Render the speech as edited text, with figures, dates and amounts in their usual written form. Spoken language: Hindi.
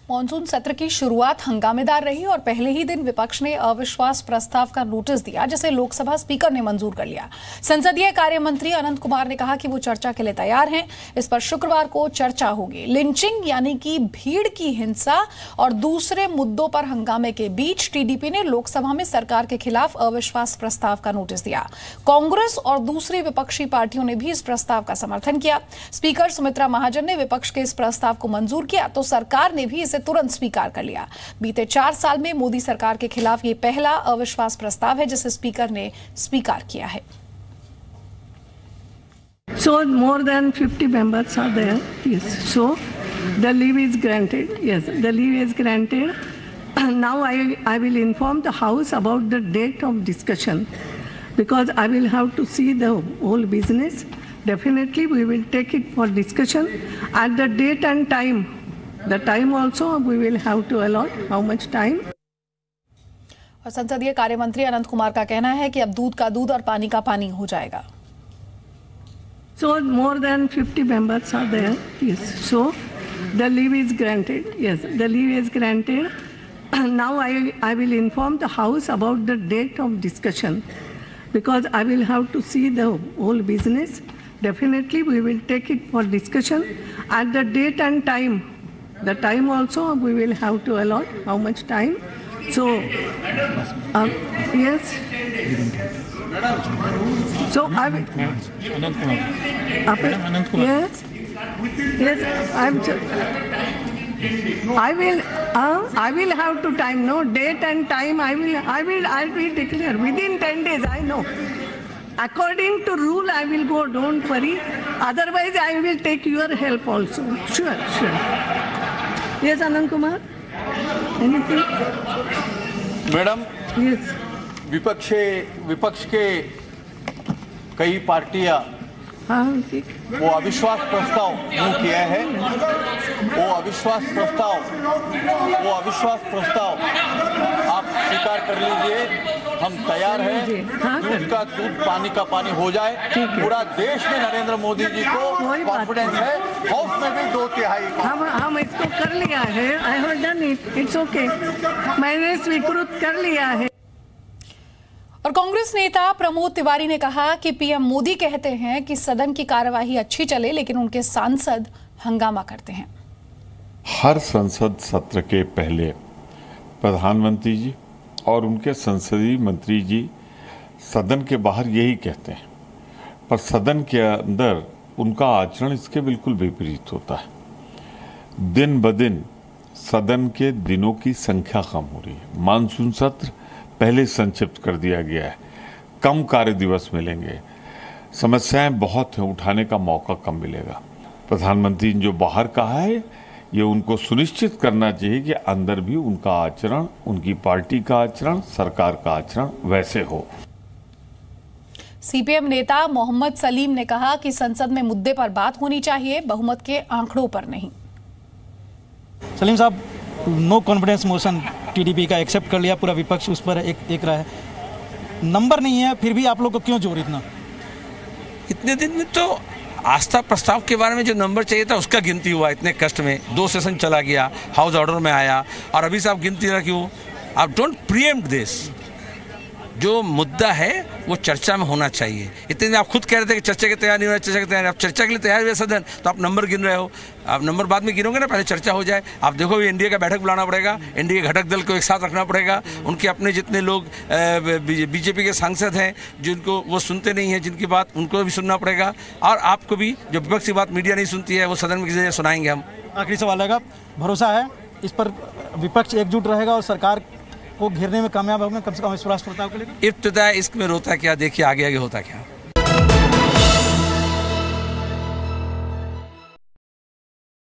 मॉनसून सत्र की शुरुआत हंगामेदार रही और पहले ही दिन विपक्ष ने अविश्वास प्रस्ताव का नोटिस दिया, जिसे लोकसभा स्पीकर ने मंजूर कर लिया। संसदीय कार्य मंत्री अनंत कुमार ने कहा कि वो चर्चा के लिए तैयार हैं। इस पर शुक्रवार को चर्चा होगी। लिंचिंग यानी कि भीड़ की हिंसा और दूसरे मुद्दों पर हंगामे के बीच टीडीपी ने लोकसभा में सरकार के खिलाफ अविश्वास प्रस्ताव का नोटिस दिया। कांग्रेस और दूसरी विपक्षी पार्टियों ने भी इस प्रस्ताव का समर्थन किया। स्पीकर सुमित्रा महाजन ने विपक्ष के इस प्रस्ताव को मंजूर किया तो सरकार ने भी इसे तुरंत स्वीकार कर लिया। बीते 4 साल में मोदी सरकार के खिलाफ ये पहला अविश्वास प्रस्ताव है जिसे स्पीकर ने स्वीकार किया है। So more than 50 members are there. Yes. So the leave is granted. Yes, the leave is granted. Now I will inform the House about the date of discussion because I will have to see the whole business. Definitely we will take it for discussion at the date and time. The time also we will have to allot how much time. और संसदीय कार्य मंत्री अनंत कुमार का कहना है कि अब दूध का दूध और पानी का पानी हो जाएगा। So more than 50 members are there. Yes. So the leave is granted. Yes, the leave is granted. Now I will inform the House about the date of discussion because I will have to see the whole business. Definitely we will take it for discussion at the date and time. The time also we will have to allot how much time. So yes. So I will. Yes. Yes. I will have to time. No date and time. I will declare within 10 days. I know. According to rule, I will go. Don't worry. Otherwise, I will take your help also. Sure. Yes, Anand Kumar. Anything? Madam, Yes. विपक्ष के कई पार्टियां हाँ ठीक। वो अविश्वास प्रस्ताव मुंह किया है। वो अविश्वास प्रस्ताव आप स्वीकार कर लीजिए। हम तैयार हैं। दूध का दूध पानी का पानी हो जाए। पूरा देश में नरेंद्र मोदी जी को कॉन्फिडेंस है। हाउस में भी 2/3 हम इसको कर लिया है। I have done it. It's okay. मैंने स्वीकृत कर लिया है। और कांग्रेस नेता प्रमोद तिवारी ने कहा कि पीएम मोदी कहते हैं कि सदन की कार्यवाही अच्छी चले, लेकिन उनके सांसद हंगामा करते हैं। हर संसद सत्र के पहले प्रधानमंत्री जी और उनके संसदीय मंत्री जी सदन के बाहर यही कहते हैं, पर सदन के अंदर उनका आचरण इसके बिल्कुल विपरीत होता है। दिन ब दिन सदन के दिनों की संख्या कम हो रही है। मानसून सत्र पहले संक्षिप्त कर दिया गया है। कम कार्य दिवस मिलेंगे। समस्याएं बहुत हैं, उठाने का मौका कम मिलेगा। प्रधानमंत्री ने जो बाहर कहा है, ये उनको सुनिश्चित करना चाहिए कि अंदर भी उनका आचरण, उनकी पार्टी का आचरण, सरकार का आचरण वैसे हो। सीपीएम नेता मोहम्मद सलीम ने कहा कि संसद में मुद्दे पर बात होनी चाहिए, बहुमत के आंकड़ों पर नहीं। सलीम साहब, नो कॉन्फिडेंस मोशन टीडीपी का एक्सेप्ट कर लिया, पूरा विपक्ष उस पर एक रहा है। नंबर नहीं है, फिर भी आप लोग को क्यों जोर इतने दिन में? तो आस्था प्रस्ताव के बारे में जो नंबर चाहिए था उसका गिनती हुआ इतने कष्ट में। 2 सेशन चला गया, हाउस ऑर्डर में आया और अभी से आप गिनती रहा क्यों? आप डोंट प्रीएम्प्ट दिस। जो मुद्दा है वो चर्चा में होना चाहिए। इतने दिन आप खुद कह रहे थे कि चर्चा के तैयार नहीं हो रहा, चर्चा के तैयार। आप चर्चा के लिए तैयार हुए सदन, तो आप नंबर गिन रहे हो। आप नंबर बाद में गिनोगे ना, पहले चर्चा हो जाए। आप देखो एनडीए का बैठक बुलाना पड़ेगा, एनडीए घटक दल को एक साथ रखना पड़ेगा। उनके अपने जितने लोग बीजेपी के सांसद हैं जिनको वो सुनते नहीं हैं, जिनकी बात उनको भी सुनना पड़ेगा। और आपको भी जो विपक्ष की बात मीडिया नहीं सुनती है वो सदन में किसी जगह सुनाएंगे हम। आखिरी सवाल है, भरोसा है इस पर विपक्ष एकजुट रहेगा और सरकार को घेरने में कामयाब होंगे? कम से कम विश्वास प्रस्ताव को लेकर इब्तिदा इश्क में रोता क्या, देखिए आगे होता क्या।